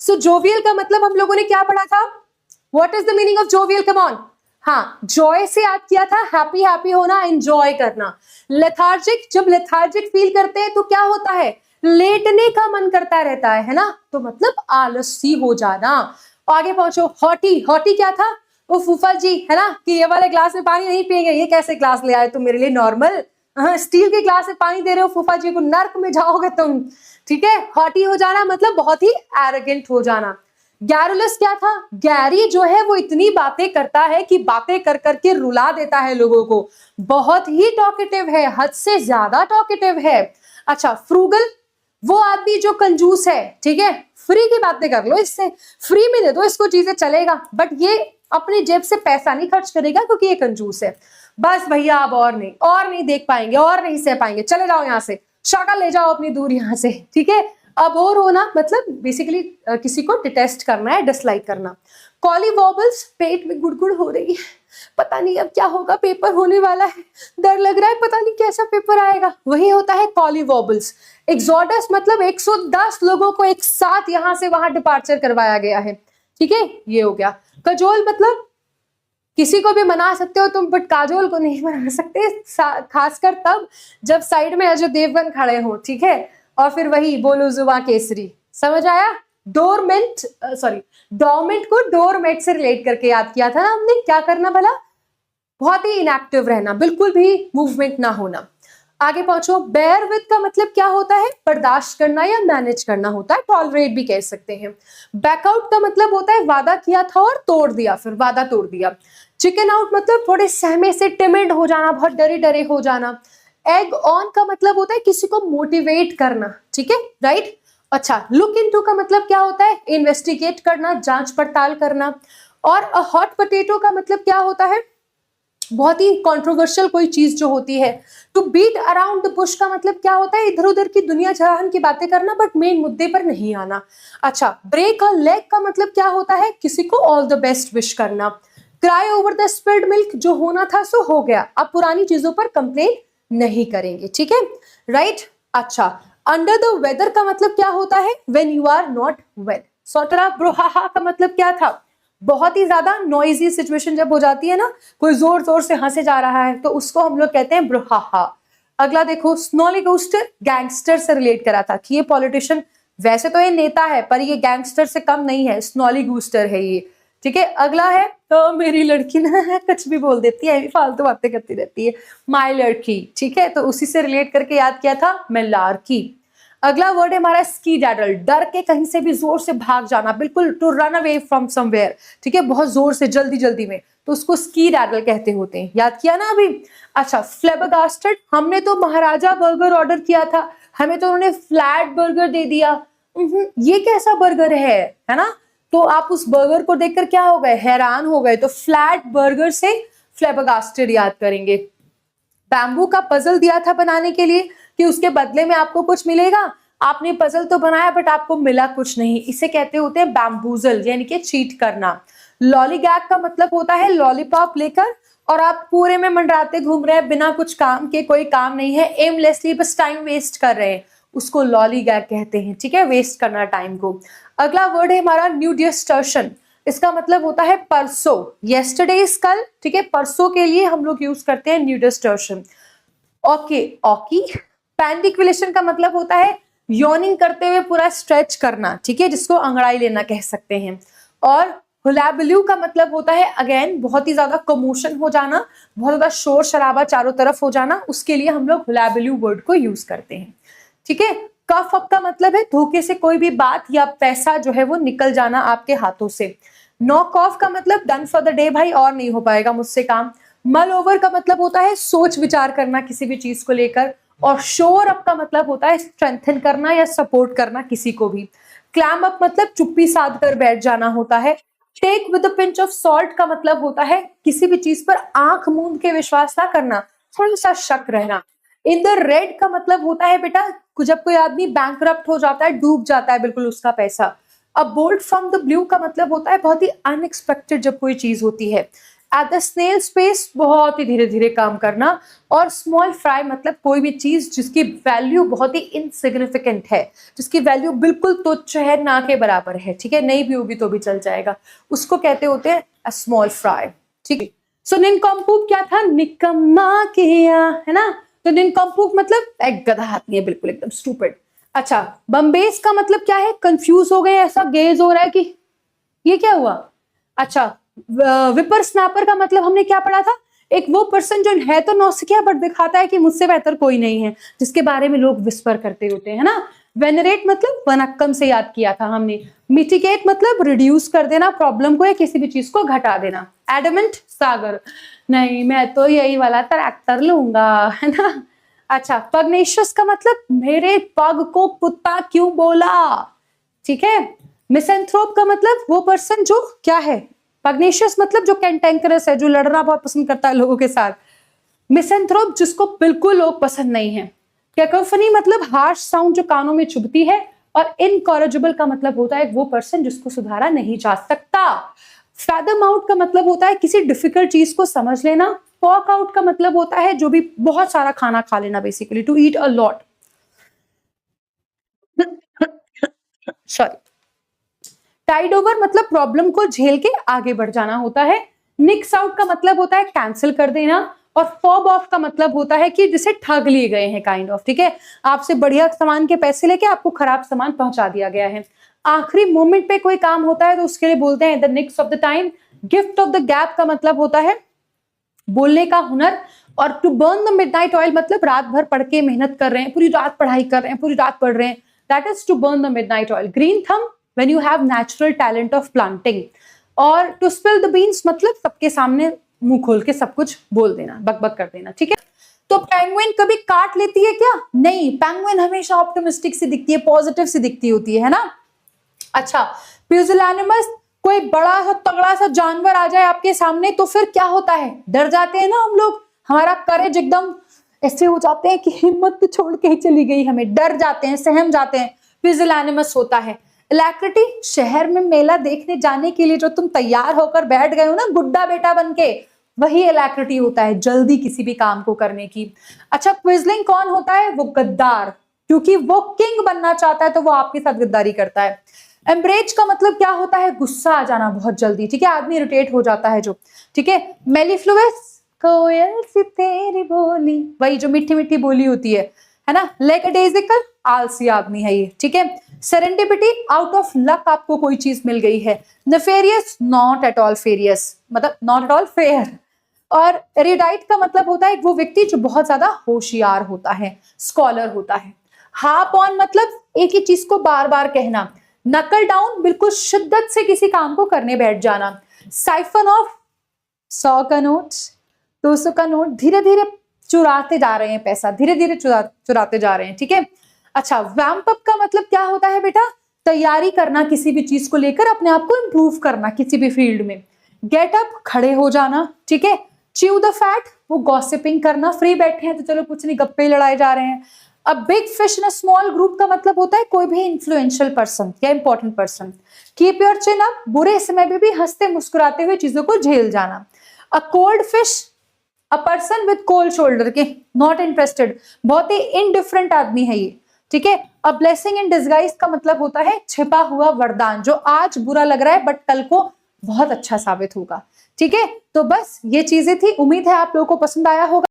सो jovial का मतलब हम लोगों ने क्या पढ़ा था? What is the meaning of jovial? Come on. हाँ, जॉय से याद किया था, हैप्पी हैप्पी होना, एंजॉय करना। लेथार्जिक, जब लेथार्जिक फील करते हैं तो क्या होता है? लेटने का मन करता रहता है ना, तो मतलब आलसी हो जाना। आगे पहुंचो, हॉटी। हॉटी क्या था? वो फूफा जी है ना, कि ये वाले ग्लास में पानी नहीं पिएंगे, ये कैसे ग्लास ले आए तुम मेरे लिए नॉर्मल, स्टील के ग्लास में पानी दे रहे हो फूफा जी को, नर्क में जाओगे तुम। ठीक है, हॉटी हो जाना मतलब बहुत ही एरोगेंट हो जाना। गैरुलस क्या था? गैरी जो है वो इतनी बातें करता है कि बातें कर करके रुला देता है लोगों को, बहुत ही टॉकेटिव है, हद से ज्यादा टॉकेटिव है। अच्छा, फ्रूगल, वो आदमी जो कंजूस है, ठीक है, फ्री की बातें कर लो इससे, फ्री में दे दो इसको चीजें, चलेगा, बट ये अपनी जेब से पैसा नहीं खर्च करेगा क्योंकि ये कंजूस है। बस भैया, अब और नहीं देख पाएंगे, और नहीं सह पाएंगे, चले जाओ यहाँ से, शक्ल ले जाओ अपनी दूर यहाँ से। ठीक है, अबोर होना मतलब बेसिकली किसी को डिटेस्ट करना है, डिसलाइक करना। कॉलीवॉबल्स, पेट में गुड़गुड़ हो रही है, पता नहीं अब क्या होगा, पेपर होने वाला है, डर लग रहा है, पता नहीं कैसा पेपर आएगा, वही होता है कॉलीवॉबल्स। एग्जॉडस मतलब 110 लोगों को एक साथ यहां से वहां डिपार्चर करवाया गया है। ठीक है, ये हो गया। कजोल मतलब किसी को भी मना सकते हो तुम, बट काजोल को नहीं मना सकते, खासकर तब जब साइड में अजय देवगन खड़े हो। ठीक है, और फिर वही बोलो जुबा केसरी, समझ आया? डोरमेंट, सॉरी, डोरमेंट को डोरमेट से रिलेट करके याद किया था ना हमने। क्या करना भला? बहुत ही इनएक्टिव रहना, बिल्कुल भी मूवमेंट ना होना। आगे पहुंचो, बेयर विद का मतलब क्या होता है? बर्दाश्त करना या मैनेज करना होता है, टॉलरेट भी कह सकते हैं। बैकआउट का मतलब होता है वादा किया था और तोड़ दिया, फिर वादा तोड़ दिया। चिकन आउट मतलब थोड़े सहमे से टिमिड हो जाना, बहुत डरे डरे हो जाना। एग ऑन का मतलब होता है किसी को मोटिवेट करना। ठीक है, राइट। अच्छा, लुक इनटू का मतलब क्या होता है? इन्वेस्टिगेट करना, जांच पड़ताल करना। और हॉट पोटैटो का मतलब क्या होता है? बहुत ही कंट्रोवर्शियल कोई चीज जो होती है। To beat around the bush का मतलब क्या होता है? इधर उधर की दुनिया जहान की बातें करना, बट मेन मुद्दे पर नहीं आना। अच्छा, ब्रेक अ लेग का मतलब क्या होता है? किसी को ऑल द बेस्ट विश करना। Cry over the spilled milk, जो होना था सो हो गया, अब पुरानी चीजों पर कंप्लेन नहीं करेंगे। ठीक है, राइट। अच्छा, अंडर द वेदर का मतलब क्या होता है? When you are not well. सोटरा ब्रोहाहा का मतलब क्या था? बहुत ही ज्यादा नॉइजी सिचुएशन जब हो जाती है ना, कोई जोर जोर से हंसे जा रहा है, तो उसको हम लोग कहते हैं ब्रोहाहा। अगला देखो, स्नॉली गूस्टर, गैंगस्टर से रिलेट करा था कि ये पॉलिटिशियन, वैसे तो ये नेता है पर ये गैंगस्टर से कम नहीं है, स्नॉली गूस्टर है ये। ठीक है, अगला है, तो मेरी लड़की ना कुछ भी बोल देती है, फालतू बातें करती रहती है, माई लड़की। ठीक है, तो उसी से रिलेट करके याद किया था, मैं लाड़की। अगला वर्ड है हमारा स्कीडैडल, डर के कहीं से भी जोर से भाग जाना, बिल्कुल to run away from somewhere. ठीक है, बहुत जोर से, जल्दी जल्दी में, तो उसको स्कीडैडल कहते होते हैं, याद किया ना अभी। अच्छा, फ्लेबरगास्टेड, हमने तो महाराजा बर्गर ऑर्डर किया था, हमें तो उन्होंने फ्लैट बर्गर दे दिया, ये कैसा बर्गर है ना? तो आप उस बर्गर को देखकर क्या हो गए? हैरान हो गए, तो फ्लैट बर्गर से फ्लेबरगास्टेड याद करेंगे। बैम्बू का पजल दिया था बनाने के लिए कि उसके बदले में आपको कुछ मिलेगा, आपने पजल तो बनाया बट आपको मिला कुछ नहीं, इसे कहते होते हैं बैम्बूजल, यानी कि चीट करना। लॉलीगैग का मतलब होता है लॉलीपॉप लेकर और आप पूरे में मंडराते घूम रहे हैं बिना कुछ काम के, कोई काम नहीं है, एमलेसली बस टाइम वेस्ट कर रहे हैं, उसको लॉलीगैग कहते हैं। ठीक है, वेस्ट करना टाइम को। अगला वर्ड है हमारा न्यूडिस्टर्शन, इसका मतलब होता है परसों, येस्टरडे इज कल। ठीक है, परसों के लिए हम लोग यूज करते हैं न्यूडिस्टर्शन। ओके, ऑकी। पैंडिकुलेशन का मतलब होता है यॉर्निंग करते हुए पूरा स्ट्रेच करना, ठीक है, जिसको अंगड़ाई लेना कह सकते हैं। और हुलाबल्यू का मतलब होता है अगेन बहुत ही ज्यादा कमोशन हो जाना, बहुत ज्यादा शोर शराबा चारों तरफ हो जाना, उसके लिए हम लोग हुलाबल्यू वर्ड को यूज करते हैं। ठीक है, कफ अप का मतलब है धोखे से कोई भी बात या पैसा जो है वो निकल जाना आपके हाथों से। नॉक ऑफ का मतलब डन फॉर द डे, भाई और नहीं हो पाएगा मुझसे काम। मल ओवर का मतलब होता है सोच विचार करना किसी भी चीज को लेकर। और शोर अप का मतलब होता है स्ट्रेंथन करना या सपोर्ट करना किसी को भी। क्लैम अप मतलब चुप्पी साध कर बैठ जाना होता है। Take with a pinch of salt का मतलब होता है किसी भी चीज पर आंख मूंद के विश्वास ना करना, थोड़ा सा शक रहना। इन द रेड का मतलब होता है बेटा जब कोई आदमी बैंकरप्ट हो जाता है, डूब जाता है बिल्कुल उसका पैसा। अब बोल्ट फ्रॉम द ब्लू का मतलब होता है बहुत ही अनएक्सपेक्टेड जब कोई चीज होती है। एट द स्नेल स्पेस, बहुत ही धीरे धीरे काम करना। और स्मॉल फ्राई मतलब कोई भी चीज जिसकी वैल्यू बहुत ही इनसिग्निफिकेंट है, जिसकी वैल्यू बिल्कुल तुच्छ है, ना के बराबर है, ठीक है, नहीं भी होगी तो भी चल जाएगा, उसको कहते होते हैं अ स्मॉल फ्राई, ठीक है। सो निनकम्पूक क्या था, निकम्मा किया, है ना। तो निनकम्पूक मतलब एक गधा आदमी है, बिल्कुल एकदम स्टूपिड। अच्छा, बम्बेस का मतलब क्या है, कंफ्यूज हो गए, ऐसा गेज हो रहा है कि ये क्या हुआ। अच्छा, विपर स्नैपर का मतलब हमने क्या पढ़ा था, एक वो पर्सन जो है तो नौसिखिया बट दिखाता है कि मुझसे बेहतर कोई नहीं है, जिसके बारे में लोग विस्पर करते होते हैं ना। वेनरेट मतलब वनक्कम से याद किया था हमने। मिटिगेट मतलब रिड्यूस कर देना प्रॉब्लम को या किसी भी चीज को घटा देना। एडमेंट सागर, नहीं मैं तो यही वाला ट्रैक्टर लूंगा, है ना। अच्छा, पगनेशियस का मतलब मेरे पग को कुत्ता क्यों बोला, ठीक है। मिसेंथ्रोप का मतलब वो पर्सन जो क्या है, पगनेशियस मतलब जो कैंटेंकरस है, जो लड़ना बहुत पसंद करता है लोगों के साथ। मिसेंथ्रोप जिसको बिल्कुल लोग पसंद नहीं है। कैकोफनी मतलब हार्श साउंड जो कानों में चुभती है। और इनकॉरेजिबल का मतलब होता है वो पर्सन जिसको सुधारा नहीं जा सकता। फैदम आउट का मतलब होता है किसी डिफिकल्ट चीज को समझ लेना। पॉक आउट का मतलब होता है जो भी बहुत सारा खाना खा लेना, basically to eat a lot. Sorry. Tide over मतलब प्रॉब्लम को झेल के आगे बढ़ जाना होता है। निक्स आउट का मतलब होता है कैंसिल कर देना। और फॉब ऑफ का मतलब होता है कि जिसे ठग लिए गए हैं, काइंड ऑफ, ठीक है। आपसे बढ़िया सामान के पैसे लेके आपको खराब सामान पहुंचा दिया गया है। आखिरी मोमेंट पे कोई काम होता है तो उसके लिए बोलते हैं the nicks of the time. Gift of the gap का मतलब होता है बोलने का हुनर। और to burn the midnight oil मतलब रात भर पढ़ के मेहनत कर रहे हैं, पूरी रात पढ़ाई कर रहे हैं, पूरी रात पढ़ रहे हैं, that is to burn the midnight oil. Green thumb when you have natural talent of planting. और टू स्पिल द बीन्स मतलब सबके सामने मुंह खोल के सब कुछ बोल देना, बकबक कर देना, ठीक है। तो पेंगुइन कभी काट लेती है क्या, नहीं, पेंगुइन हमेशा ऑप्टिमिस्टिक सी दिखती है, पॉजिटिव सी दिखती होती है ना। अच्छा, प्यूसिलैनिमस कोई बड़ा सा तगड़ा सा जानवर आ जाए आपके सामने तो फिर क्या होता है, डर जाते हैं ना हम लोग, हमारा करेज एकदम ऐसे हो जाते हैं कि हिम्मत तो छोड़ के ही चली गई, हमें डर जाते हैं, सहम जाते हैं, प्यूसिलैनिमस होता है। इलैक्रिटी, शहर में मेला देखने जाने के लिए जो तुम तैयार होकर बैठ गए हो ना गुड्डा बेटा बनके, वही इलैक्रिटी होता है, जल्दी किसी भी काम को करने की। अच्छा, क्विजलिंग कौन होता है, वो गद्दार, क्योंकि वो किंग बनना चाहता है तो वो आपके साथ गद्दारी करता है। एम्ब्रेज का मतलब क्या होता है, गुस्सा आ जाना बहुत जल्दी, ठीक है, आदमी इरिटेट हो जाता है जो, ठीक है। मेलिफ्लुअस, कोयल सी तेरी बोली, वही जो मीठी मीठी बोली होती है ना। लेकडेजिकल, आलसी आदमी है ये, ठीक है। सेरेंडिपिटी, आउट ऑफ लक आपको कोई चीज मिल गई है। Nefarious, not at all furious मतलब नॉट एट ऑल फेयर। और एरिडाइट का मतलब होता है वो व्यक्ति जो बहुत ज्यादा होशियार होता है, स्कॉलर होता है। हार्प ऑन मतलब एक ही चीज को बार बार कहना। नकल डाउन, बिल्कुल शिद्दत से किसी काम को करने बैठ जाना। साइफन ऑफ, 100 का नोट, 200 का नोट धीरे धीरे चुराते जा रहे हैं, पैसा धीरे धीरे चुराते जा रहे हैं, ठीक है। अच्छा, वैम्प अप का मतलब क्या होता है बेटा, तैयारी करना किसी भी चीज को लेकर, अपने आप को इंप्रूव करना किसी भी फील्ड में। गेट अप, खड़े हो जाना, ठीक है। च्यू द फैट, वो गॉसिपिंग करना, फ्री बैठे हैं तो चलो कुछ नहीं, गप्पे लड़ाए जा रहे हैं। A big fish in a small group का मतलब होता है कोई भी इन्फ्लुएंशियल पर्सन या important person. Keep your chin up, बुरे समय में भी हंसते मुस्कुराते हुए चीजों को झेल जाना। A cold fish, a person with cold shoulder के, नॉट इंटरेस्टेड, बहुत ही इनडिफरेंट आदमी है ये, ठीक है। अ ब्लेसिंग इन डिस्गाइज का मतलब होता है छिपा हुआ वरदान, जो आज बुरा लग रहा है बट कल को बहुत अच्छा साबित होगा, ठीक है। तो बस ये चीजें थी, उम्मीद है आप लोगों को पसंद आया होगा।